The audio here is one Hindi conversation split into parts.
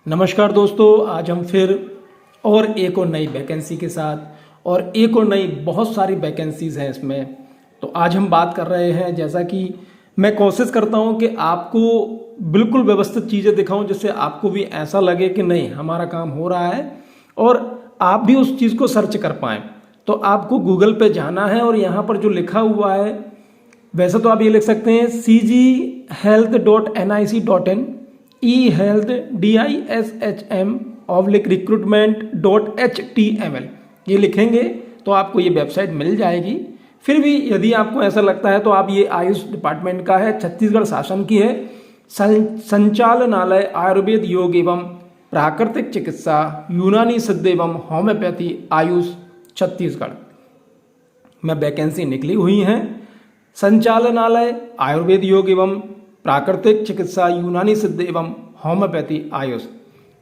नमस्कार दोस्तों, आज हम फिर और एक और नई वैकेंसी के साथ और एक और नई बहुत सारी वैकेंसीज हैं इसमें। तो आज हम बात कर रहे हैं, जैसा कि मैं कोशिश करता हूं कि आपको बिल्कुल व्यवस्थित चीज़ें दिखाऊं जिससे आपको भी ऐसा लगे कि नहीं हमारा काम हो रहा है और आप भी उस चीज़ को सर्च कर पाएँ। तो आपको गूगल पे जाना है और यहाँ पर जो लिखा हुआ है, वैसे तो आप ये लिख सकते हैं cghealth.nic.in ehealth.dishm/recruitment.html ये लिखेंगे तो आपको ये वेबसाइट मिल जाएगी। फिर भी यदि आपको ऐसा लगता है तो आप ये आयुष डिपार्टमेंट का है, छत्तीसगढ़ शासन की है, संचालनालय आयुर्वेद योग एवं प्राकृतिक चिकित्सा यूनानी सिद्ध एवं होम्योपैथी आयुष छत्तीसगढ़ में वैकेंसी निकली हुई हैं। संचालनालय आयुर्वेद योग एवं प्राकृतिक चिकित्सा यूनानी सिद्ध एवं होम्योपैथी आयुष,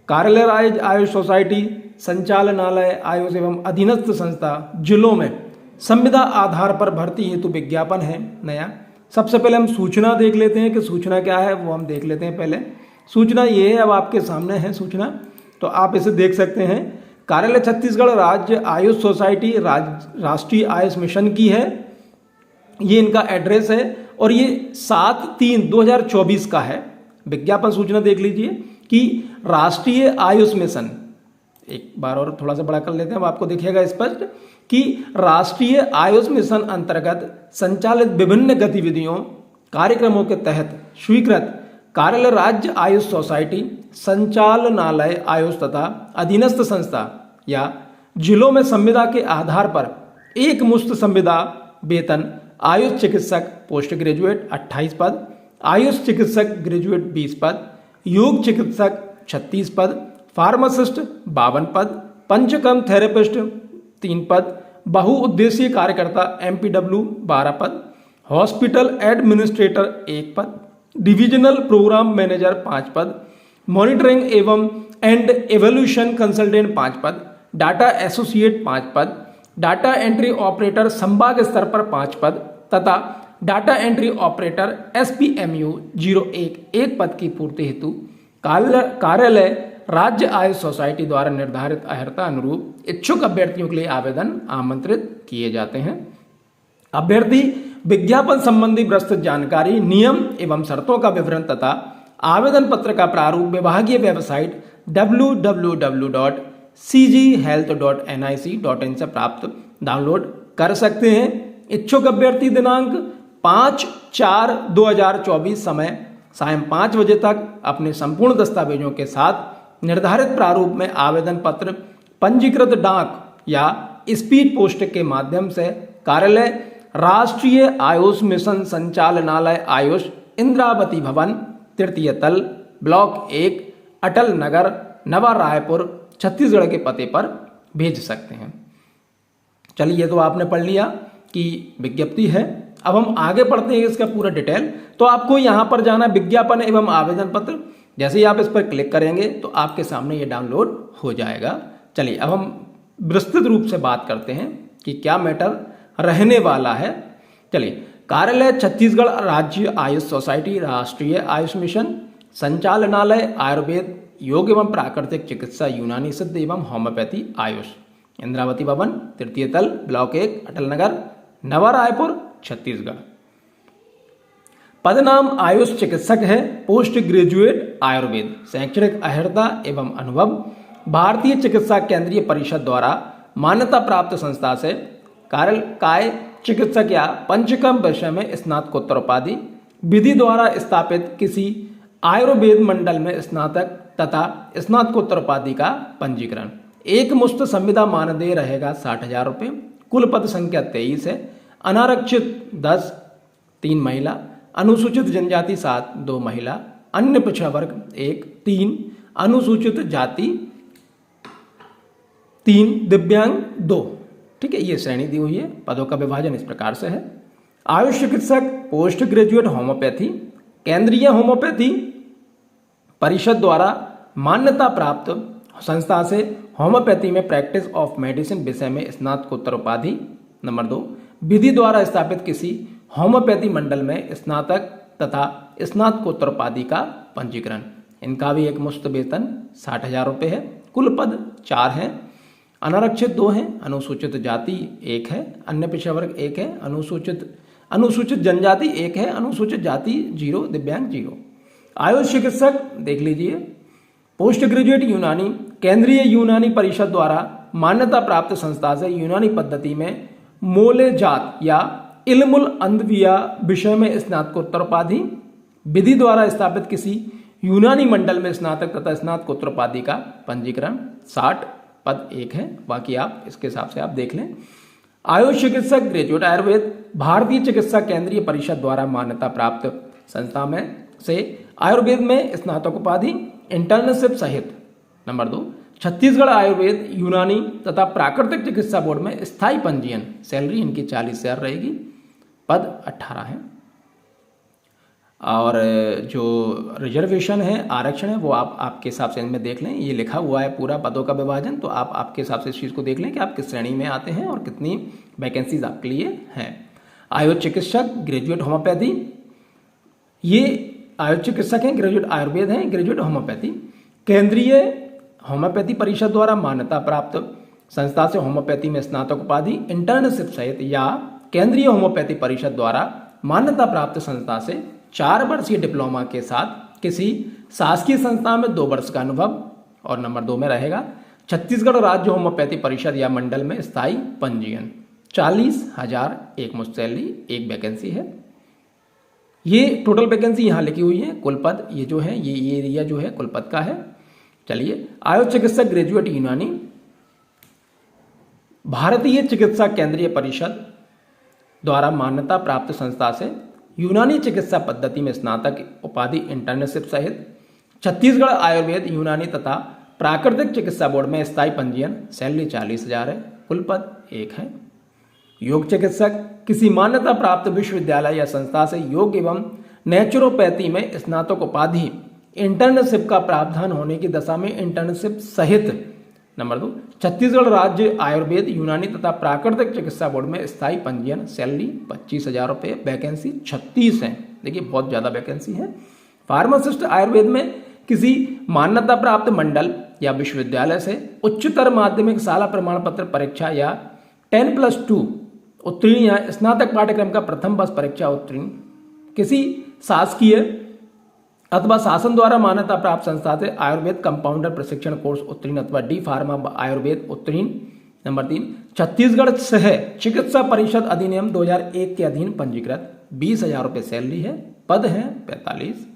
कार्यालय राज्य आयुष सोसाइटी, संचालनालय आयुष एवं अधीनस्थ संस्था जिलों में संविदा आधार पर भर्ती हेतु विज्ञापन है नया। सबसे पहले हम सूचना देख लेते हैं कि सूचना क्या है, वो हम देख लेते हैं। पहले सूचना ये है, अब आपके सामने है सूचना, तो आप इसे देख सकते हैं। कार्यालय छत्तीसगढ़ राज्य आयुष सोसाइटी राष्ट्रीय आयुष मिशन की है, ये इनका एड्रेस है और ये 7/3/2024 का है। विज्ञापन सूचना देख लीजिए कि राष्ट्रीय आयुष मिशन, एक बार और थोड़ा सा बड़ा कर लेते हैं, अब आपको दिखेगा स्पष्ट कि राष्ट्रीय आयुष मिशन अंतर्गत संचालित विभिन्न गतिविधियों कार्यक्रमों के तहत स्वीकृत कार्यालय राज्य आयुष सोसाइटी, संचालनालय आयुष तथा अधीनस्थ संस्था या जिलों में संविदा के आधार पर एक मुश्त संविदा वेतन आयुष चिकित्सक पोस्ट ग्रेजुएट 28 पद, आयुष चिकित्सक ग्रेजुएट 20 पद, योग चिकित्सक 36 पद, फार्मासिस्ट 52 पद, पंचकर्म थेरेपिस्ट 3 पद, बहुउद्देशीय कार्यकर्ता एमपीडब्ल्यू 12 पद, हॉस्पिटल एडमिनिस्ट्रेटर 1 पद, डिविजनल प्रोग्राम मैनेजर 5 पद, मॉनिटरिंग एवं एंड एवोल्यूशन कंसल्टेंट 5 पद, डाटा एसोसिएट 5 पद, डाटा एंट्री ऑपरेटर संभाग स्तर पर 5 पद तथा डाटा एंट्री ऑपरेटर SPMU 01 1 पद की पूर्ति हेतु कार्यालय राज्य आयुष सोसाइटी द्वारा निर्धारित अर्हता अनुरूप इच्छुक अभ्यर्थियों के लिए आवेदन आमंत्रित किए जाते हैं। अभ्यर्थी विज्ञापन संबंधी विस्तृत जानकारी, नियम एवं शर्तों का विवरण तथा आवेदन पत्र का प्रारूप विभागीय वेबसाइट www.cghealth.nic.in से प्राप्त डाउनलोड कर सकते हैं। इच्छुक अभ्यर्थी दिनांक 5/4/2024 समय सायं 5 बजे तक अपने संपूर्ण दस्तावेजों के साथ निर्धारित प्रारूप में आवेदन पत्र पंजीकृत डाक या स्पीड पोस्ट के माध्यम से कार्यालय राष्ट्रीय आयुष मिशन संचालनालय आयुष, इंद्रावती भवन, तृतीय तल, ब्लॉक 1, अटल नगर, नवा रायपुर, छत्तीसगढ़ के पते पर भेज सकते हैं। चलिए, ये तो आपने पढ़ लिया कि विज्ञप्ति है। अब हम आगे पढ़ते हैं इसका पूरा डिटेल। तो आपको यहाँ पर जाना विज्ञापन एवं आवेदन पत्र, जैसे ही आप इस पर क्लिक करेंगे तो आपके सामने ये डाउनलोड हो जाएगा। चलिए, अब हम विस्तृत रूप से बात करते हैं कि क्या मैटर रहने वाला है। चलिए, कार्यालय छत्तीसगढ़ राज्य आयुष सोसाइटी राष्ट्रीय आयुष मिशन, संचालनालय आयुर्वेद योग एवं प्राकृतिक चिकित्सा यूनानी सिद्ध एवं होम्योपैथी आयुष, इंद्रावती भवन, तृतीय तल, ब्लॉक 1, अटल नगर, नवा रायपुर, छत्तीसगढ़। पदनाम आयुष चिकित्सक है, पोस्ट ग्रेजुएट आयुर्वेद, शैक्षणिक अर्हता एवं अनुभव भारतीय चिकित्सा केंद्रीय परिषद द्वारा मान्यता प्राप्त संस्था से काय चिकित्सक या पंचकर्म विषय में स्नातकोत्तर उपाधि, विधि द्वारा स्थापित किसी आयुर्वेद मंडल में स्नातक तथा स्नातकोत्तर उपाधि का पंजीकरण। एक मुश्त संविदा मानदेय रहेगा 60,000 रुपये। कुल पद संख्या 23 है। अनारक्षित 10, 3 महिला, अनुसूचित जनजाति 7, 2 महिला, अन्य पिछड़ा वर्ग 1, 3, अनुसूचित जाति 3, दिव्यांग 2। ठीक है, ये श्रेणी दी हुई है। पदों का विभाजन इस प्रकार से है। आयुष चिकित्सक पोस्ट ग्रेजुएट होम्योपैथी, केंद्रीय होम्योपैथी परिषद द्वारा मान्यता प्राप्त संस्था से होम्योपैथी में प्रैक्टिस ऑफ मेडिसिन विषय में स्नातकोत्तर उपाधि। नंबर 2, विधि द्वारा स्थापित किसी होम्योपैथी मंडल में स्नातक तथा स्नातकोत्तर उपाधि का पंजीकरण। इनका भी एक मुश्त वेतन 60,000 रुपये है। कुल पद 4 हैं। अनारक्षित 2 हैं, अनुसूचित जाति 1 है, अन्य पिछड़ा वर्ग 1 है, अनुसूचित जनजाति 1 है, अनुसूचित जाति 0, दिव्यांग 0। आयुष चिकित्सक देख लीजिए। पोस्ट ग्रेजुएट यूनानी केंद्रीय यूनानी परिषद द्वारा मान्यता प्राप्त संस्था से यूनानी पद्धति में मोलेजात या इल्मुल अंदविया विषय में स्नातकोत्तर उपाधि विधि द्वारा स्थापित किसी यूनानी मंडल में स्नातक तथा स्नातकोत्तर उपाधि का पंजीकरण 60 पद 1 है। बाकी आप इसके हिसाब से आप देख लें। आयुष चिकित्सक ग्रेजुएट आयुर्वेद भारतीय चिकित्सा केंद्रीय परिषद द्वारा मान्यता प्राप्त संस्था में से आयुर्वेद में स्नातक उपाधि इंटर्नशिप सहित। नंबर 2, छत्तीसगढ़ आयुर्वेद यूनानी तथा प्राकृतिक चिकित्सा बोर्ड में स्थायी पंजीयन। सैलरी इनकी 40,000 रहेगी। पद 18 है। और जो रिजर्वेशन है, आरक्षण है, वो आप आपके हिसाब से इनमें देख लें। ये लिखा हुआ है पूरा पदों का विभाजन, तो आप आपके हिसाब से इस चीज़ को देख लें कि आप किस श्रेणी में आते हैं और कितनी वैकेंसीज आपके लिए हैं। आयुष चिकित्सक ग्रेजुएट होम्योपैथी, ये आयुष चिकित्सक हैं, ग्रेजुएट आयुर्वेद हैं, ग्रेजुएट होम्योपैथी। केंद्रीय होम्योपैथी परिषद द्वारा मान्यता प्राप्त संस्था से होम्योपैथी में स्नातक उपाधि इंटर्नशिप सहित या केंद्रीय होम्योपैथी परिषद द्वारा मान्यता प्राप्त संस्था से 4 वर्षीय डिप्लोमा के साथ किसी शासकीय संस्था में 2 वर्ष का अनुभव। और नंबर 2 में रहेगा छत्तीसगढ़ राज्य होम्योपैथी परिषद या मंडल में स्थायी पंजीयन। 40,000 एक मुश्त सैलरी, 1 वैकेंसी है। ये टोटल वैकेंसी यहाँ लिखी हुई है। कुल पद ये जो है, ये एरिया जो है कुल पद का है। चलिए, आयुष चिकित्सक ग्रेजुएट यूनानी भारतीय चिकित्सा केंद्रीय परिषद द्वारा मान्यता प्राप्त संस्था से यूनानी चिकित्सा पद्धति में स्नातक उपाधि इंटर्नशिप सहित छत्तीसगढ़ आयुर्वेद यूनानी तथा प्राकृतिक चिकित्सा बोर्ड में स्थायी पंजीयन। सैलरी 40,000 है। कुल पद 1 है। योग चिकित्सक किसी मान्यता प्राप्त विश्वविद्यालय या संस्था से योग एवं नेचुरोपैथी में स्नातक उपाधि इंटर्नशिप का प्रावधान होने की दशा में इंटर्नशिप सहित। नंबर 2, छत्तीसगढ़ राज्य आयुर्वेद यूनानी तथा प्राकृतिक चिकित्सा बोर्ड में स्थायी पंजीयन। सैलरी 25,000 रुपये। वैकेंसी 36 है। देखिए, बहुत ज़्यादा वैकेंसी है। फार्मासिस्ट आयुर्वेद में किसी मान्यता प्राप्त मंडल या विश्वविद्यालय से उच्चतर माध्यमिक शाला प्रमाण पत्र परीक्षा या 10+2 उत्तीर्ण या स्नातक पाठ्यक्रम का प्रथम वर्ष परीक्षा उत्तीर्ण, किसी शासकीय अथवा शासन द्वारा मान्यता प्राप्त संस्था से आयुर्वेद कंपाउंडर प्रशिक्षण कोर्स उत्तीर्ण अथवा डी फार्मा आयुर्वेद उत्तीर्ण। नंबर 3, छत्तीसगढ़ सह चिकित्सा परिषद अधिनियम 2001 के अधीन पंजीकृत। 20,000 रुपये सैलरी है। पद है 45।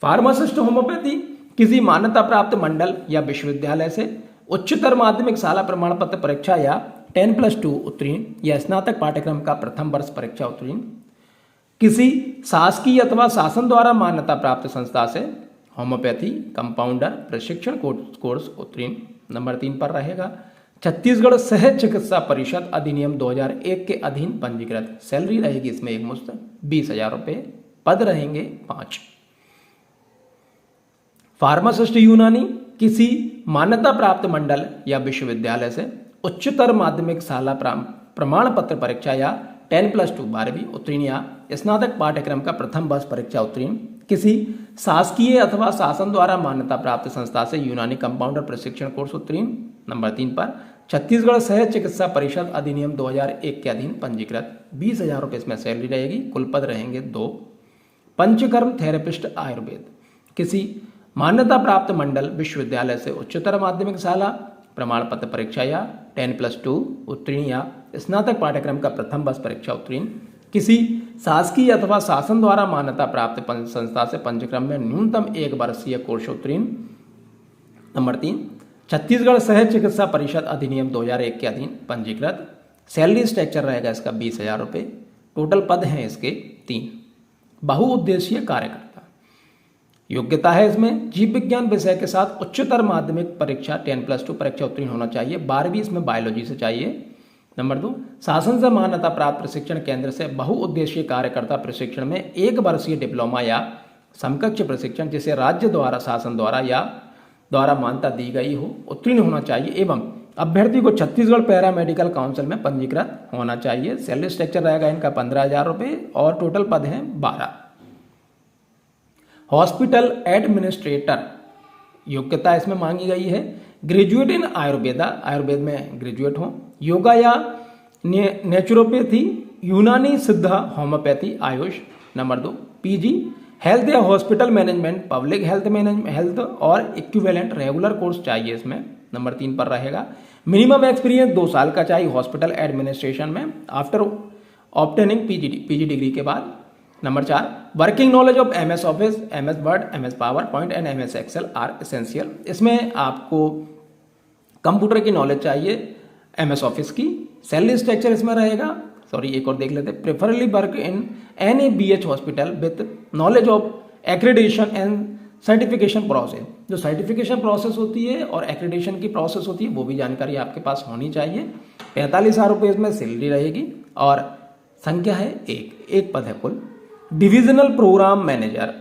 फार्मासिस्ट होम्योपैथी किसी मान्यता प्राप्त मंडल या विश्वविद्यालय से उच्चतर माध्यमिक शाला प्रमाण पत्र परीक्षा या 10+2 उत्तीर्ण या स्नातक पाठ्यक्रम का प्रथम वर्ष परीक्षा उत्तीर्ण, किसी शासकीय अथवा शासन द्वारा मान्यता प्राप्त संस्था से होम्योपैथी कंपाउंडर प्रशिक्षण कोर्स उत्तीर्ण। नंबर 3 पर रहेगा छत्तीसगढ़ सह चिकित्सा परिषद अधिनियम 2001 के अधीन पंजीकृत। सैलरी रहेगी इसमें एक मुश्त 20,000 रुपये। पद रहेंगे 5। फार्मासिस्ट यूनानी किसी मान्यता प्राप्त मंडल या विश्वविद्यालय से उच्चतर माध्यमिक शाला प्रमाण पत्र परीक्षा या 10+2 12वीं उत्तीर्ण या स्नातक पाठ्यक्रम का प्रथम वर्ष परीक्षा उत्तीर्ण, किसी शासकीय अथवा शासन द्वारा मान्यता प्राप्त संस्था से यूनानी कंपाउंडर प्रशिक्षण कोर्स उत्तीर्ण। नंबर 3 पर छत्तीसगढ़ सह चिकित्सा परिषद अधिनियम 2001 के अधीन पंजीकृत। 20,000 रुपये इसमें सैलरी रहेगी। कुल पद रहेंगे 2। पंचकर्म थेरेपिस्ट आयुर्वेद किसी मान्यता प्राप्त मंडल विश्वविद्यालय से उच्चतर माध्यमिक शाला प्रमाण पत्र परीक्षा या 10+2 उत्तीर्ण या स्नातक पाठ्यक्रम का प्रथम वर्ष परीक्षा उत्तीर्ण, किसी शासकीय अथवा शासन द्वारा मान्यता प्राप्त संस्था से पंचक्रम में न्यूनतम 1 वर्षीय कोर्स उत्तीर्ण। नंबर 3, छत्तीसगढ़ सह चिकित्सा परिषद अधिनियम 2001 के अधीन पंजीकृत। सैलरी स्ट्रक्चर रहेगा इसका 20,000 रुपये। टोटल पद हैं इसके 3। बहुउद्देशीय कार्यकर्ता योग्यता है इसमें जीव विज्ञान विषय के साथ उच्चतर माध्यमिक परीक्षा 10+2 परीक्षा उत्तीर्ण होना चाहिए। 12वीं इसमें बायोलॉजी से चाहिए। नंबर 2, शासन से मान्यता प्राप्त प्रशिक्षण केंद्र से बहुउद्देशीय कार्यकर्ता प्रशिक्षण में 1 वर्षीय डिप्लोमा या समकक्ष प्रशिक्षण जिसे राज्य द्वारा शासन द्वारा या द्वारा मान्यता दी गई हो उत्तीर्ण होना चाहिए एवं अभ्यर्थी को छत्तीसगढ़ पैरा मेडिकल काउंसिल में पंजीकृत होना चाहिए। सैलरी स्ट्रक्चर रहेगा इनका 15,000 रुपये और टोटल पद हैं 12। हॉस्पिटल एडमिनिस्ट्रेटर योग्यता इसमें मांगी गई है। ग्रेजुएट इन आयुर्वेदा, आयुर्वेद में ग्रेजुएट हो। योगा या नेचुरोपैथी, यूनानी सिद्धा, homeopathy, Ayush. Number 2 PG health या हॉस्पिटल मैनेजमेंट, पब्लिक हेल्थ और इक्विवेलेंट रेगुलर कोर्स चाहिए इसमें। नंबर 3 पर रहेगा। मिनिमम एक्सपीरियंस 2 साल का चाहिए हॉस्पिटल एडमिनिस्ट्रेशन में आफ्टर ऑब्टेनिंग पीजी डिग्री के बाद। नंबर 4 working knowledge of MS Office, MS Word, MS PowerPoint and MS Excel are essential. इसमें आपको कंप्यूटर की नॉलेज चाहिए, एमएस ऑफिस की। सैलरी स्ट्रक्चर इसमें रहेगा, सॉरी एक और देख लेते हैं। Preferably work in NABH hospital with knowledge of accreditation and certification process. जो सर्टिफिकेशन प्रोसेस होती है और एक्रेडिटेशन की प्रोसेस होती है वो भी जानकारी आपके पास होनी चाहिए। 45,000 रुपये इसमें सैलरी रहेगी और संख्या है एक पद है कुल। Divisional program manager,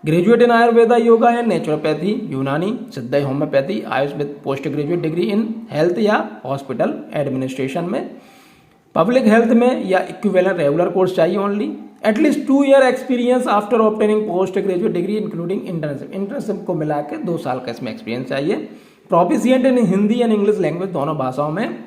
graduate in Ayurveda, yoga and naturopathy, Unani Siddha, homeopathy, AYUSH with post graduate degree in health या हॉस्पिटल एडमिनिस्ट्रेशन में, पब्लिक हेल्थ में या इक्विवेलेंट रेगुलर कोर्स चाहिए only. At least 2 year experience after obtaining post graduate degree including internship को मिला के 2 साल का इसमें एक्सपीरियंस चाहिए। Proficient in Hindi and English language, दोनों भाषाओं में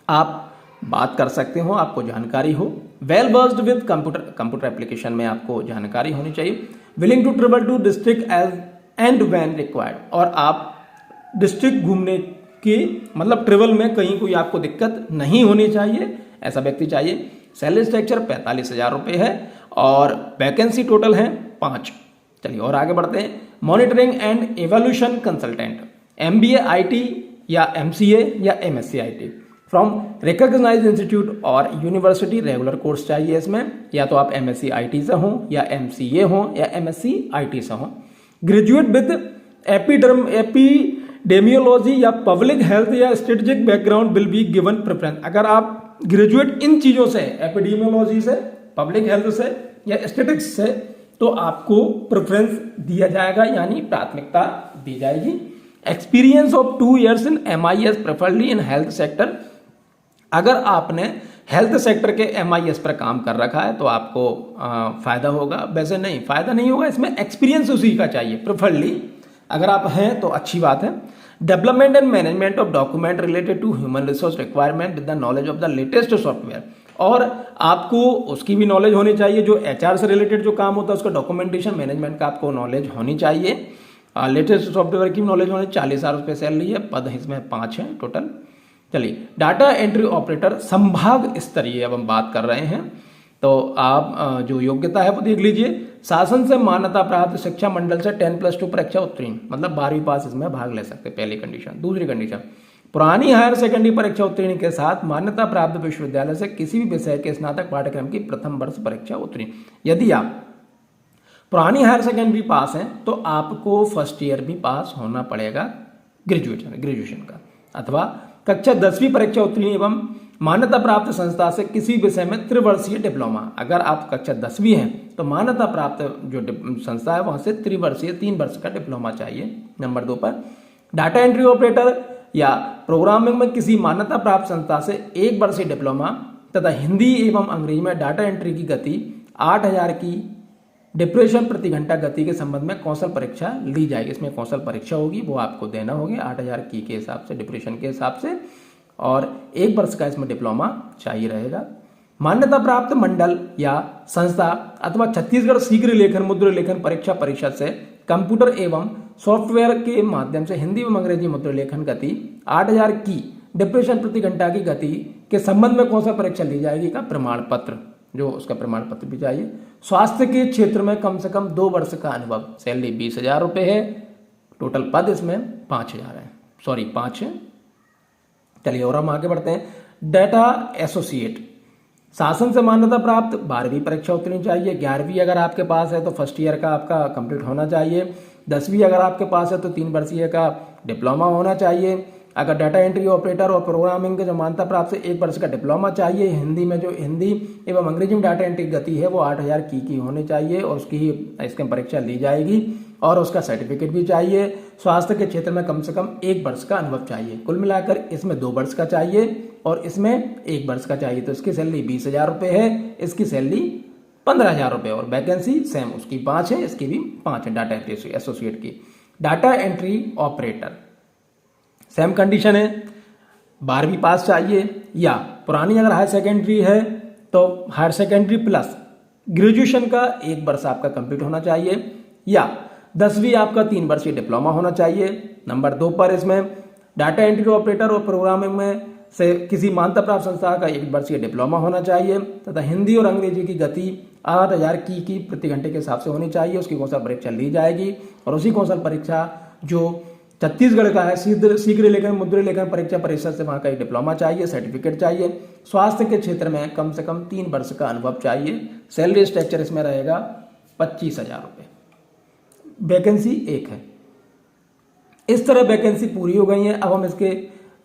आप बात कर सकते हो, आपको जानकारी हो। Well versed with computer application में आपको जानकारी होनी चाहिए। Willing to travel to district as and when required, और आप डिस्ट्रिक्ट घूमने की मतलब ट्रेवल में कहीं कोई आपको दिक्कत नहीं होनी चाहिए, ऐसा व्यक्ति चाहिए। सैलरी स्ट्रक्चर 45,000 रुपये है और वैकेंसी टोटल है 5। चलिए और आगे बढ़ते हैं। Monitoring and evolution consultant, MBA IT या MCA या MSc IT from recognised institute और यूनिवर्सिटी, रेगुलर कोर्स चाहिए इसमें। या तो आप MSc IT से हो या MCA हो या MSc IT से हो। ग्रेजुएट विद एपिडेमियोलॉजी या पब्लिक हेल्थ या strategic background will be given preference. अगर आप ग्रेजुएट इन चीजों से, एपिडेमियोलॉजी से, पब्लिक हेल्थ से या स्टैटिस्टिक्स से, तो आपको प्रेफरेंस दिया जाएगा, यानी प्राथमिकता दी जाएगी। Experience of 2 years in MIS preferably in health sector, अगर आपने हेल्थ सेक्टर के MIS पर काम कर रखा है तो आपको फायदा होगा, वैसे नहीं फायदा नहीं होगा, इसमें एक्सपीरियंस उसी का चाहिए प्रेफरली। अगर आप हैं तो अच्छी बात है। Development and management of document related to human resource requirement with the knowledge of the latest software, और आपको उसकी भी नॉलेज होनी चाहिए जो HR से रिलेटेड जो काम होता है उसका डॉक्यूमेंटेशन मैनेजमेंट का आपको नॉलेज होनी चाहिए। लेटेस्ट सॉफ्टवेयर की नॉलेज होनी। 40,000 रुपये सैलरी है, पद इसमें 5 है टोटल। चलिए डाटा एंट्री ऑपरेटर संभाग स्तरीय अब हम बात कर रहे हैं, तो आप जो योग्यता है वो देख लीजिए। शासन से मान्यता प्राप्त शिक्षा मंडल से 10+2 परीक्षा उत्तीर्ण, मतलब 12वीं पास इसमें भाग ले सकते, पहली कंडीशन। दूसरी कंडीशन, पुरानी हायर सेकेंडरी परीक्षा उत्तीर्ण के साथ मान्यता प्राप्त विश्वविद्यालय से किसी भी विषय के स्नातक पाठ्यक्रम की प्रथम वर्ष परीक्षा उत्तीर्ण। यदि आप पुरानी हायर सेकेंडरी पास हैं तो आपको फर्स्ट ईयर भी पास होना पड़ेगा ग्रेजुएशन का, अथवा कक्षा 10वीं परीक्षा उत्तीर्ण एवं मान्यता प्राप्त संस्था से किसी विषय में त्रिवर्षीय डिप्लोमा। अगर आप कक्षा 10वीं हैं तो मान्यता प्राप्त जो संस्था है वहां से त्रिवर्षीय 3 वर्ष का डिप्लोमा चाहिए। नंबर 2 पर डाटा एंट्री ऑपरेटर या प्रोग्रामिंग में किसी मान्यता प्राप्त संस्था से 1 वर्षीय डिप्लोमा तथा हिंदी एवं अंग्रेजी में डाटा एंट्री की गति 8,000 की डिप्रेशन प्रति घंटा गति के संबंध में कौशल परीक्षा ली जाएगी। इसमें कौशल परीक्षा होगी, वो आपको देना होगी 8,000 की के हिसाब से, डिप्रेशन के हिसाब से, और 1 वर्ष का इसमें डिप्लोमा चाहिए रहेगा। मान्यता प्राप्त मंडल या संस्था अथवा छत्तीसगढ़ शीघ्र लेखन मुद्रा लेखन परीक्षा परिषद से कंप्यूटर एवं सॉफ्टवेयर के माध्यम से हिंदी एवं अंग्रेजी मुद्रा लेखन गति 8,000 की डिप्रेशन प्रति घंटा की गति के संबंध में कौशल परीक्षा ली जाएगी का प्रमाण पत्र, जो उसका प्रमाण पत्र भी चाहिए। स्वास्थ्य के क्षेत्र में कम से कम 2 वर्ष का अनुभव। सैलरी 20,000 रुपये है, टोटल पद इसमें 5,000 है, सॉरी 5 है। चलिए और हम आगे बढ़ते हैं। डाटा एसोसिएट, शासन से मान्यता प्राप्त 12वीं परीक्षा उत्तीर्ण चाहिए। 11वीं अगर आपके पास है तो फर्स्ट ईयर का आपका कंप्लीट होना चाहिए। 10वीं अगर आपके पास है तो 3 वर्षीय का डिप्लोमा होना चाहिए। अगर डाटा एंट्री ऑपरेटर और प्रोग्रामिंग के जो मान्यता प्राप्त से 1 वर्ष का डिप्लोमा चाहिए। हिंदी में जो हिंदी एवं अंग्रेजी में डाटा एंट्री गति है वो 8,000 की होनी चाहिए और उसकी इसकी परीक्षा ली जाएगी और उसका सर्टिफिकेट भी चाहिए। स्वास्थ्य के क्षेत्र में कम से कम 1 वर्ष का अनुभव चाहिए। कुल मिलाकर इसमें 2 वर्ष का चाहिए और इसमें 1 वर्ष का चाहिए। तो इसकी सैलरी 20,000 रुपये है, इसकी सैलरी 15,000 रुपये। और वैकेंसी सेम उसकी 5 है, इसकी भी 5 है, डाटा एंट्री एसोसिएट की। Data entry operator same condition है, 12वीं पास चाहिए, या पुरानी अगर हायर सेकेंडरी है तो हायर सेकेंडरी प्लस ग्रेजुएशन का 1 वर्ष आपका कंप्लीट होना चाहिए, या 10वीं आपका 3 वर्षीय डिप्लोमा होना चाहिए। नंबर 2 पर इसमें डाटा एंट्री ऑपरेटर और प्रोग्रामिंग में से किसी मान्यता प्राप्त संस्था का 1 वर्षीय डिप्लोमा होना चाहिए, तथा हिंदी और अंग्रेजी की गति 8000 की प्रति घंटे के हिसाब से होनी चाहिए। उसकी कौशल परीक्षा ली जाएगी, और उसी कौशल परीक्षा जो छत्तीसगढ़ का है, शीघ्र लेखन मुद्रा लेखन परीक्षा परिषद से वहाँ का एक डिप्लोमा चाहिए, सर्टिफिकेट चाहिए। स्वास्थ्य के क्षेत्र में कम से कम 3 वर्ष का अनुभव चाहिए। सैलरी स्ट्रक्चर इसमें रहेगा 25,000 रुपये। वैकेंसी 1 है। इस तरह वैकेंसी पूरी हो गई है। अब हम इसके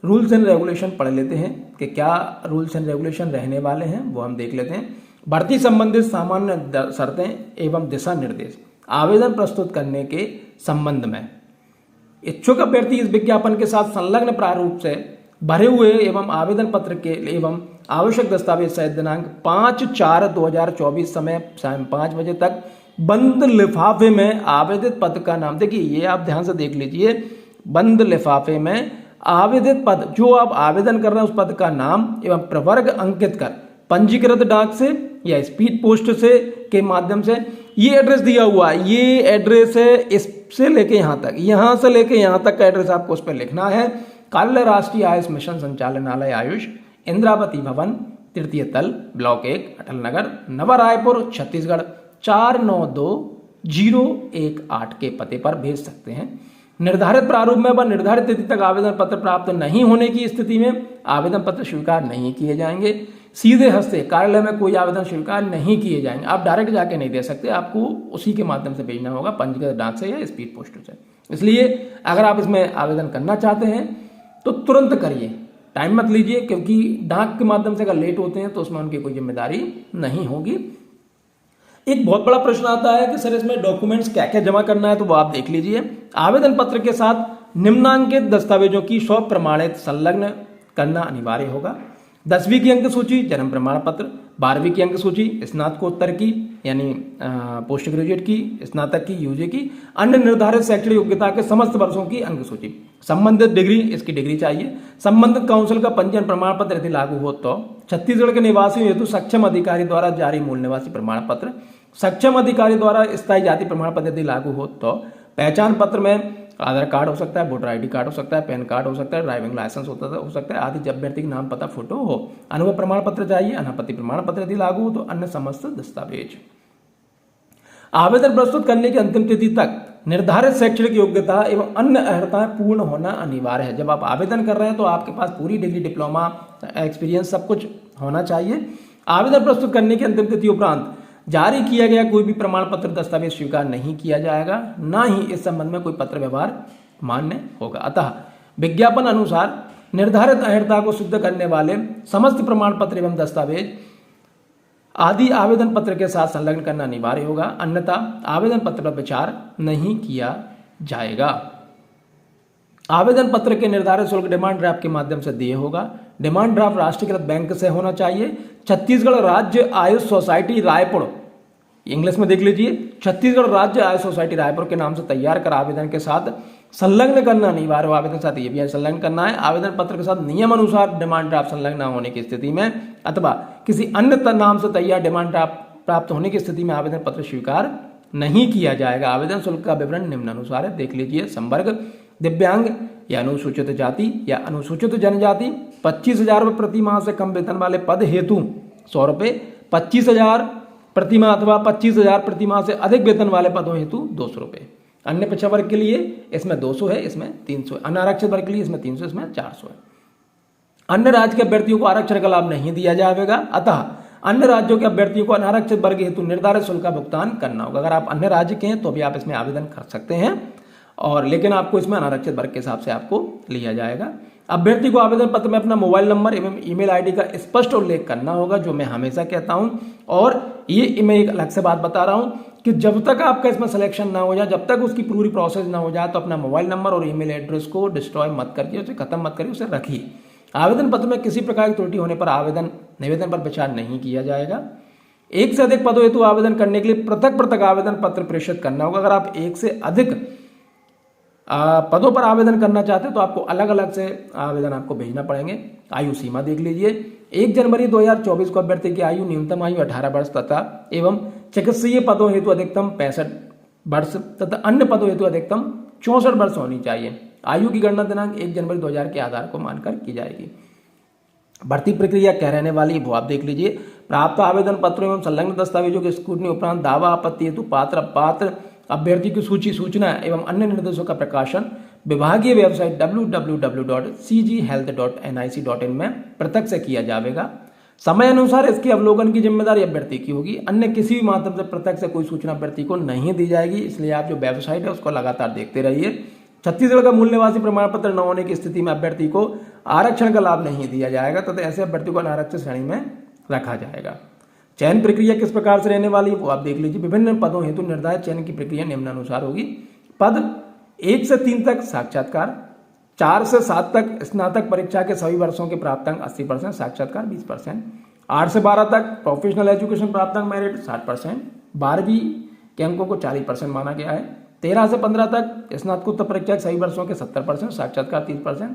रूल्स एंड रेगुलेशन पढ़ लेते हैं कि क्या रूल्स एंड रेगुलेशन रहने वाले हैं, वो हम देख लेते हैं। भर्ती संबंधित सामान्य शर्तें एवं दिशा निर्देश आवेदन प्रस्तुत करने के संबंध में इच्छुक अभ्यर्थी इस विज्ञापन के साथ संलग्न प्रारूप से भरे हुए एवं आवेदन पत्र के एवं आवश्यक दस्तावेज सहित दिनांक 5/4/2024 समय शाम 5 बजे तक बंद लिफाफे में आवेदित पद का नाम, देखिए ये आप ध्यान से देख लीजिए, बंद लिफाफे में आवेदित पद जो आप आवेदन कर रहे हैं उस पद का नाम एवं प्रवर्ग अंकित कर पंजीकृत डाक से या स्पीड पोस्ट से के माध्यम से, ये एड्रेस दिया हुआ है, ये एड्रेस है, इससे लेके यहाँ तक, यहाँ से लेके यहाँ तक का एड्रेस आपको उस पर लिखना है। कार्यालय राष्ट्रीय आयुष मिशन संचालनालय आयुष, इंद्रावती भवन, तृतीय तल, ब्लॉक 1, अटल नगर, नवा रायपुर, छत्तीसगढ़ 492018 के पते पर भेज सकते हैं। निर्धारित प्रारूप में व निर्धारित तिथि तक आवेदन पत्र प्राप्त नहीं होने की स्थिति में आवेदन पत्र स्वीकार नहीं किए जाएंगे। सीधे हस्ते कार्यालय में कोई आवेदन स्वीकार नहीं किए जाएंगे। आप डायरेक्ट जाके नहीं दे सकते, आपको उसी के माध्यम से भेजना होगा, पंजीकृत डाक से या स्पीड पोस्ट से। इसलिए अगर आप इसमें आवेदन करना चाहते हैं तो तुरंत करिए, टाइम मत लीजिए, क्योंकि डाक के माध्यम से अगर लेट होते हैं तो उसमें उनकी कोई जिम्मेदारी नहीं होगी। एक बहुत बड़ा प्रश्न आता है कि सर इसमें डॉक्यूमेंट्स क्या क्या जमा करना है, तो वो आप देख लीजिए। आवेदन पत्र के साथ निम्नांकित दस्तावेजों की स्वप्रमाणित संलग्न करना अनिवार्य होगा। 10वीं की अंक सूची, जन्म प्रमाण पत्र, 12वीं की अंक सूची, स्नातकोत्तर की यानी पोस्ट ग्रेजुएट की, स्नातक की, यूजी की, अन्य निर्धारित शैक्षणिक योग्यता के समस्त वर्षों की अंक सूची, संबंधित डिग्री, इसकी डिग्री चाहिए, संबंधित काउंसिल का पंजीयन प्रमाण पत्र यदि लागू हो तो, छत्तीसगढ़ के निवासियों हेतु सक्षम अधिकारी द्वारा जारी मूल निवासी प्रमाण पत्र, सक्षम अधिकारी द्वारा स्थायी जाति प्रमाण पत्र यदि लागू हो तो, पहचान पत्र में आधार कार्ड हो सकता है, वोटर आईडी कार्ड हो सकता है, पैन कार्ड हो सकता है, ड्राइविंग लाइसेंस हो सकता है आदि, जब अभ्यर्थी का नाम पता फोटो हो, अनुभव प्रमाण पत्र चाहिए, अनापत्ति प्रमाण पत्र यदि लागू हो तो अन्य समस्त दस्तावेज। आवेदन प्रस्तुत करने की अंतिम तिथि तक निर्धारित शैक्षणिक योग्यता एवं अन्य अर्हताएं पूर्ण होना अनिवार्य है। जब आप आवेदन कर रहे हैं तो आपके पास पूरी डिग्री, डिप्लोमा, एक्सपीरियंस सब कुछ होना चाहिए। आवेदन प्रस्तुत करने की अंतिम तिथि उपरांत जारी किया गया कोई भी प्रमाण पत्र दस्तावेज स्वीकार नहीं किया जाएगा, ना ही इस संबंध में कोई पत्र व्यवहार मान्य होगा। अतः विज्ञापन अनुसार निर्धारित अर्हता को सिद्ध करने वाले समस्त प्रमाण पत्र एवं दस्तावेज आदि आवेदन पत्र के साथ संलग्न करना अनिवार्य होगा, अन्यथा आवेदन पत्र पर विचार नहीं किया जाएगा। आवेदन पत्र के निर्धारित शुल्क डिमांड ड्राफ्ट के माध्यम से दिए होगा। डिमांड ड्राफ्ट राष्ट्रीयकृत बैंक से होना चाहिए। छत्तीसगढ़ राज्य आयुष सोसाइटी रायपुर, इंग्लिश में देख लीजिए, छत्तीसगढ़ राज्य आयुष सोसाइटी रायपुर के नाम से तैयार कर आवेदन के साथ संलग्न करना अनिवार्य हो। आवेदन के साथ ये भी संलग्न करना है। आवेदन पत्र के साथ नियम अनुसार डिमांड ड्राफ्ट संलग्न न होने की स्थिति में अथवा किसी अन्य नाम से तैयार डिमांड ड्राफ्ट प्राप्त होने की स्थिति में आवेदन पत्र स्वीकार नहीं किया जाएगा। आवेदन शुल्क का विवरण निम्नानुसार है, देख लीजिए। संवर्ग दिव्यांग या अनुसूचित जाति या अनुसूचित जनजाति 25,000 रुपये प्रति माह से कम वेतन वाले पद हेतु 100 रुपये, 25,000 प्रति माह अथवा 25,000 प्रति माह से अधिक वेतन वाले पदों हेतु 200 रुपये। अन्य पिछड़ा वर्ग के लिए इसमें 200 है, इसमें 300 है। अनारक्षित वर्ग के लिए इसमें 300, इसमें 400 है। अन्य राज्य के अभ्यर्थियों को आरक्षण का लाभ नहीं दिया जाएगा, अतः अन्य राज्यों के अभ्यर्थियों को अनारक्षित वर्ग हेतु निर्धारित शुल्क का भुगतान करना होगा। अगर आप अन्य राज्य के हैं तो भी आप इसमें आवेदन कर सकते हैं, और लेकिन आपको इसमें अनारक्षित वर्ग के हिसाब से आपको लिया जाएगा। अभ्यर्थी को आवेदन पत्र में अपना मोबाइल नंबर एवं ईमेल आईडी का स्पष्ट उल्लेख करना होगा, जो मैं हमेशा कहता हूं। और ये मैं एक अलग से बात बता रहा हूं कि जब तक आपका इसमें सिलेक्शन ना हो जाए, जब तक उसकी पूरी प्रोसेस ना हो जाए, तो अपना मोबाइल नंबर और ईमेल एड्रेस को डिस्ट्रॉय मत करिए, उसे खत्म मत करिए, उसे रखिए। आवेदन पत्र में किसी प्रकार की त्रुटि होने पर निवेदन पर विचार नहीं किया जाएगा। एक से अधिक पदों हेतु आवेदन करने के लिए पृथक पृथक आवेदन पत्र प्रेषित करना होगा। अगर आप एक से अधिक पदों पर आवेदन करना चाहते हैं तो आपको अलग अलग से आवेदन आपको भेजना पड़ेंगे। आयु सीमा देख लीजिए, 1 जनवरी 2024 को अभ्यर्थी की आयु न्यूनतम आयु 18 वर्ष तथा एवं चिकित्सीय पदों हेतु अधिकतम 65 वर्ष तथा अन्य पदों हेतु अधिकतम 64 वर्ष होनी चाहिए। आयु की गणना दिनांक 1 जनवरी 2000 के आधार को मानकर की जाएगी। भर्ती प्रक्रिया क्या रहने वाली है वो आप देख लीजिए। प्राप्त आवेदन पत्रों एवं संलग्न दस्तावेजों के स्क्रूटनी उपरांत दावा आपत्ति हेतु पात्र अभ्यर्थी की सूचना एवं अन्य निर्देशों का प्रकाशन विभागीय वेबसाइट www.cghealth.nic.in में पृथक से किया जाएगा। समय अनुसार इसके अवलोकन की जिम्मेदारी अभ्यर्थी की होगी। अन्य किसी भी माध्यम से पृथक से कोई सूचना अभ्यर्थी को नहीं दी जाएगी, इसलिए आप जो वेबसाइट है उसको लगातार देखते रहिए। छत्तीसगढ़ का मूल निवासी प्रमाण पत्र न होने की स्थिति में अभ्यर्थी को आरक्षण का लाभ नहीं दिया जाएगा तथा ऐसे अभ्यर्थी को अनारक्षित श्रेणी में रखा जाएगा। चयन प्रक्रिया किस प्रकार से रहने वाली है वो आप देख लीजिए। विभिन्न पदों हेतु निर्धारित चयन की प्रक्रिया निम्नानुसार होगी। पद 1 से 3 तक साक्षात्कार, 4 से 7 तक स्नातक परीक्षा के सभी वर्षों के प्राप्तांक 80%, साक्षात्कार 20%, 8 से 12 तक प्रोफेशनल एजुकेशन प्राप्तांक मेरिट 60%, 12वीं के अंकों को 40% माना गया है। 13 से 15 तक स्नातकोत्तर परीक्षा के सभी वर्षों के 70%, साक्षात्कार 30%,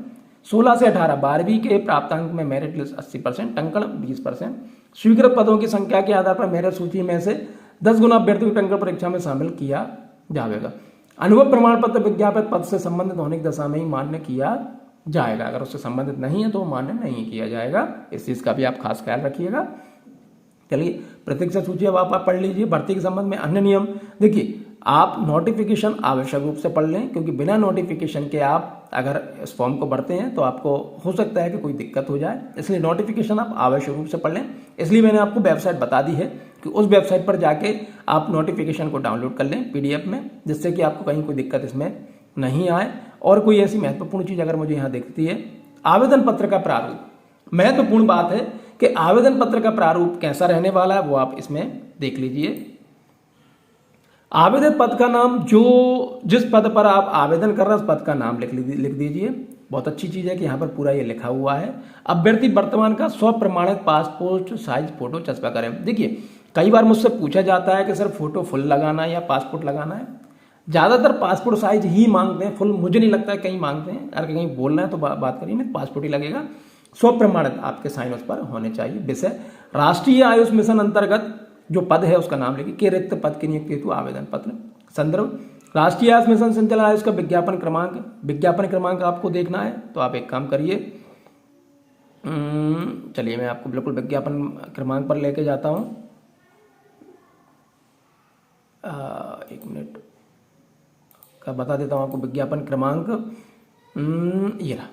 16 से 18 12वीं के प्राप्तांक में मेरिट लिस्ट 80%, टंकण 20%। स्वीकृत पदों की संख्या के आधार पर मेरिट सूची में से 10 गुना अभ्यर्थियों को टंकण परीक्षा में शामिल किया जाएगा। अनुभव प्रमाण पत्र विज्ञापित पद से संबंधित होने की दशा में ही मान्य किया जाएगा। अगर उससे संबंधित नहीं है तो मान्य नहीं किया जाएगा। इस चीज का भी आप खास ख्याल रखिएगा। चलिए प्रतीक्षा सूची अब आप पढ़ लीजिए। भर्ती के संबंध में अन्य नियम देखिए, आप नोटिफिकेशन आवश्यक रूप से पढ़ लें, क्योंकि बिना नोटिफिकेशन के आप अगर इस फॉर्म को भरते हैं तो आपको हो सकता है कि कोई दिक्कत हो जाए, इसलिए नोटिफिकेशन आप आवश्यक रूप से पढ़ लें। इसलिए मैंने आपको वेबसाइट बता दी है कि उस वेबसाइट पर जाके आप नोटिफिकेशन को डाउनलोड कर लें PDF में, जिससे कि आपको कहीं कोई दिक्कत इसमें नहीं आए। और कोई ऐसी महत्वपूर्ण चीज अगर मुझे यहाँ दिखती है, आवेदन पत्र का प्रारूप, महत्वपूर्ण बात है कि आवेदन पत्र का प्रारूप कैसा रहने वाला है वो आप इसमें देख लीजिए। आवेदन पद का नाम, जो जिस पद पर आप आवेदन कर रहे हैं उस पद का नाम लिख दीजिए। बहुत अच्छी चीज है कि यहाँ पर पूरा ये लिखा हुआ है। अभ्यर्थी वर्तमान का स्वप्रमाणित पासपोर्ट साइज फोटो चस्पा करें। देखिए कई बार मुझसे पूछा जाता है कि सर फोटो फुल लगाना है या पासपोर्ट लगाना है। ज्यादातर पासपोर्ट साइज ही मांगते हैं, फुल मुझे नहीं लगता है कहीं मांगते हैं। अगर कहीं बोलना है तो बात करिए, नहीं पासपोर्ट ही लगेगा। स्वप्रमाणित आपके साइन उस पर होने चाहिए। विषय राष्ट्रीय आयुष मिशन अंतर्गत जो पद है उसका नाम लिखिए। के रिक्त पद की नियुक्ति हेतु आवेदन पत्र। संदर्भ राष्ट्रीय आयुष मिशन संचालन आयुष का विज्ञापन क्रमांक आपको देखना है तो आप एक काम करिए, चलिए मैं आपको बिल्कुल विज्ञापन क्रमांक पर लेके जाता हूं। एक मिनट का बता देता हूं आपको विज्ञापन क्रमांक। ये रहा,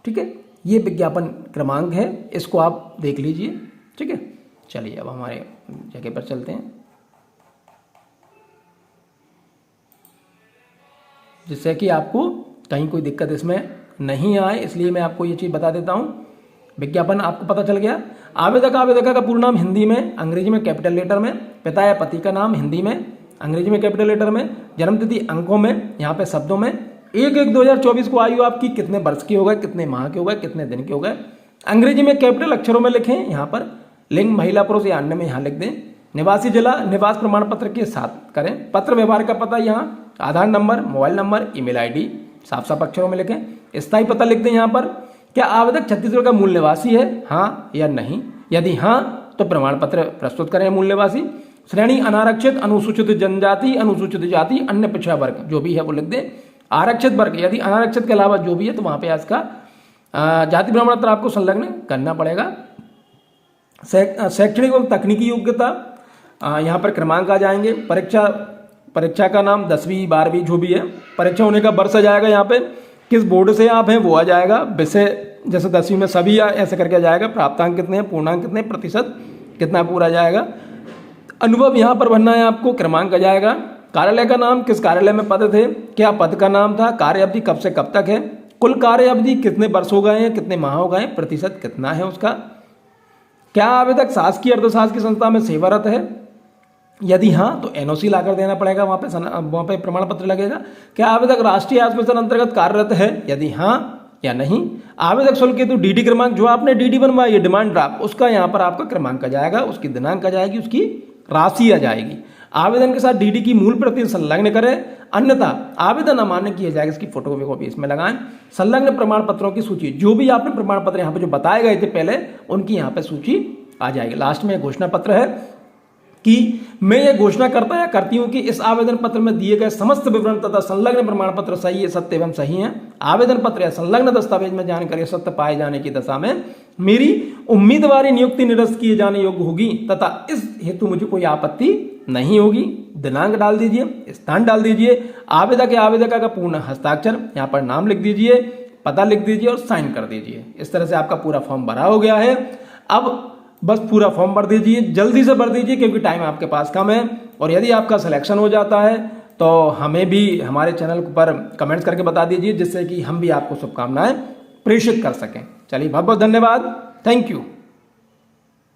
ठीक है, ये विज्ञापन क्रमांक है, इसको आप देख लीजिए। ठीक है, चलिए अब हमारे जगह पर चलते हैं, जिससे कि आपको कहीं कोई दिक्कत इसमें नहीं आए, इसलिए मैं आपको ये चीज बता देता हूं। विज्ञापन आपको पता चल गया। आवेदका का पूर्ण नाम हिंदी में, अंग्रेजी में कैपिटल लेटर में, पिता या पति का नाम हिंदी में, अंग्रेजी में कैपिटल लेटर में, जन्म तिथि अंकों में, यहाँ पे शब्दों में। 1/1/2024 को आयु आपकी कितने वर्ष की हो गए, कितने माह के हो गए, कितने दिन के हो गए, अंग्रेजी में कैपिटल अक्षरों में लिखें। यहाँ पर लिंग महिला पुरुष या अन्य में यहाँ लिख दें। निवासी जिला निवास प्रमाण पत्र के साथ करें। पत्र व्यवहार का पता यहाँ Aadhaar number, mobile number, email ID साफ साफ अक्षरों में लिखें। स्थायी पता लिख दें यहाँ पर। क्या आवेदक छत्तीसगढ़ का मूल निवासी है, हाँ या नहीं? यदि हाँ तो प्रमाण पत्र प्रस्तुत करें मूल निवासी। श्रेणी अनारक्षित, अनुसूचित जनजाति, अनुसूचित जाति, अन्य पिछड़ा वर्ग जो भी है वो लिख दें। आरक्षित वर्ग, यदि अनारक्षित के अलावा जो भी है तो वहां पे इसका जाति प्रमाण पत्र आपको संलग्न करना पड़ेगा। शैक्षणिक एवं तकनीकी योग्यता, यहाँ पर क्रमांक आ जाएंगे। परीक्षा का नाम 10वीं 12वीं जो भी है, परीक्षा होने का वर्ष आ जाएगा। यहाँ पे किस बोर्ड से आप हैं वो आ जाएगा। विषय जैसे 10वीं में सभी ऐसे करके आ जाएगा। प्राप्तांक कितने हैं, पूर्णांक कितने, प्रतिशत कितना पूरा जाएगा। अनुभव यहाँ पर भरना है आपको, क्रमांक आ जाएगा। कार्यालय का नाम, किस कार्यालय में पद थे, क्या पद का नाम था, कार्य अवधि कब से कब तक है, कुल कार्य अवधि कितने वर्ष हो गए हैं, कितने माह हो गए, प्रतिशत कितना है उसका। क्या आवेदक शासकीय अर्धशासकीय संस्था में सेवारत है, यदि हाँ तो NOC लाकर देना पड़ेगा, वहां पे प्रमाण पत्र लगेगा। क्या आवेदक राष्ट्रीय आयुष मिशन अंतर्गत कार्यरत है, यदि हाँ या नहीं। आवेदक शुल्क हेतु डीडी क्रमांक, जो आपने डीडी बनवाई है डिमांड ड्राफ्ट, उसका यहाँ पर आपका क्रमांक आ जाएगा, उसकी दिनांक आ जाएगी, उसकी राशि आ जाएगी। आवेदन के साथ डीडी की मूल प्रति संलग्न करें, अन्यथा आवेदन अमान्य किया जाएगा। इसकी फोटोकॉपी कॉपी इसमें लगाएं। संलग्न प्रमाण पत्रों की सूची, जो भी आपने प्रमाण पत्र यहाँ पे जो बताए गए थे पहले, उनकी यहाँ पे सूची आ जाएगी। लास्ट में घोषणा पत्र है कि मैं ये घोषणा करता या करती हूं कि इस आवेदन पत्र में दिए गए समस्त विवरण तथा संलग्न प्रमाण पत्र सही है, सत्य एवं सही हैं। आवेदन पत्र या संलग्न दस्तावेज में जानकारी सत्य पाए जाने की दशा में मेरी उम्मीदवारी नियुक्ति निरस्त किए जाने योग्य होगी तथा इस हेतु मुझे कोई आपत्ति नहीं होगी। दिनांक डाल दीजिए, स्थान डाल दीजिए, आवेदक या आवेदिका का पूर्ण हस्ताक्षर, यहाँ पर नाम लिख दीजिए, पता लिख दीजिए और साइन कर दीजिए। इस तरह से आपका पूरा फॉर्म भरा हो गया है। अब बस पूरा फॉर्म भर दीजिए, जल्दी से भर दीजिए क्योंकि टाइम आपके पास कम है। और यदि आपका सिलेक्शन हो जाता है तो हमें भी हमारे चैनल पर कमेंट्स करके बता दीजिए, जिससे कि हम भी आपको शुभकामनाएं प्रेषित कर सकें। चलिए, बहुत बहुत धन्यवाद। Thank you.